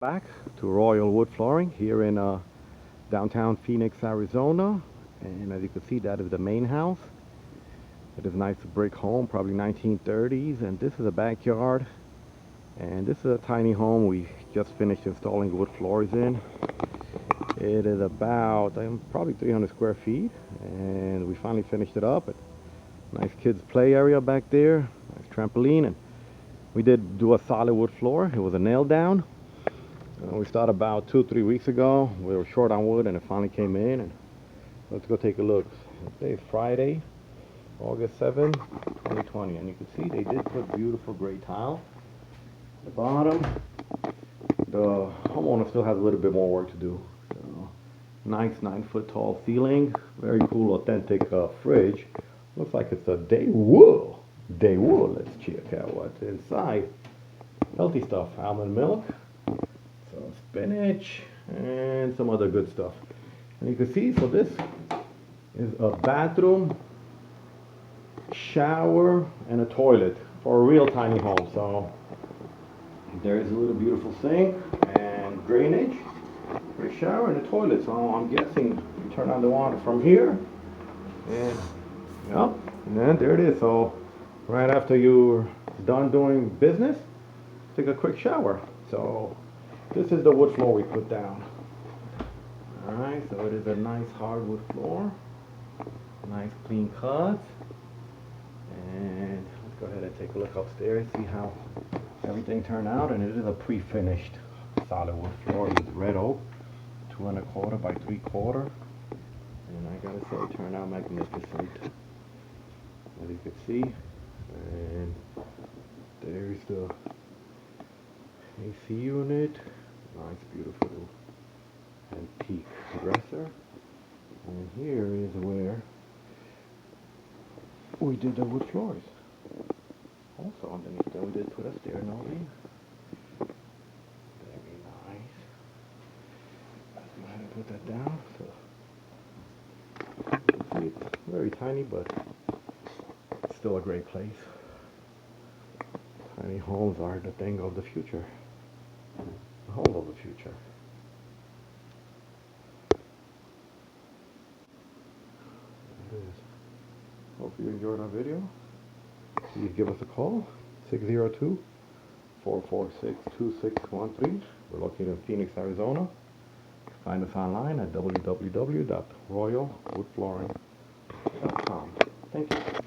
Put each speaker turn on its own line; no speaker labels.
Back to Royal Wood Flooring here in downtown Phoenix, Arizona. And as you can see, that is the main house. It is a nice brick home, probably 1930s. And this is a backyard. And this is a tiny home we just finished installing wood floors in. It is about probably 300 square feet. And we finally finished it up. Nice kids play area back there. Nice trampoline. And we did do a solid wood floor. It was a nail down. We started about 2-3 weeks ago. We were short on wood and it finally came in. And let's go take a look. Today is Friday, August 7, 2020. And you can see they did put beautiful gray tile at the bottom. The homeowner still has a little bit more work to do. So, nice 9-foot tall ceiling. Very cool, authentic fridge. Looks like it's a Daewoo. Let's check out what's inside. Healthy stuff. Almond milk. Spinach and some other good stuff. And you can see, so this is a bathroom, shower, and a toilet for a real tiny home. So there is a little beautiful sink and drainage for a shower and a toilet. So I'm guessing you turn on the water from here, and yep, and then there it is. So right after you're done doing business, take a quick shower. So this is the wood floor we put down. Alright, so it is a nice hardwood floor. Nice clean cuts. And let's go ahead and take a look upstairs, see how everything turned out. And it is a pre-finished solid wood floor with red oak, 2 1/4 by 3/4. And I gotta say, it turned out magnificent, as you can see. And there's the AC unit. Nice, beautiful antique dresser. And here is where we did the wood floors. Also underneath there we did put a stair noting. Very nice. Let's go ahead and put that down. So you can see it's very tiny, but it's still a great place. Tiny homes are the thing of the future. The home of the future. There it is. Hope you enjoyed our video. Please give us a call, 602-446-2613. We're located in Phoenix, Arizona. Find us online at www.royalwoodflooring.com. Thank you.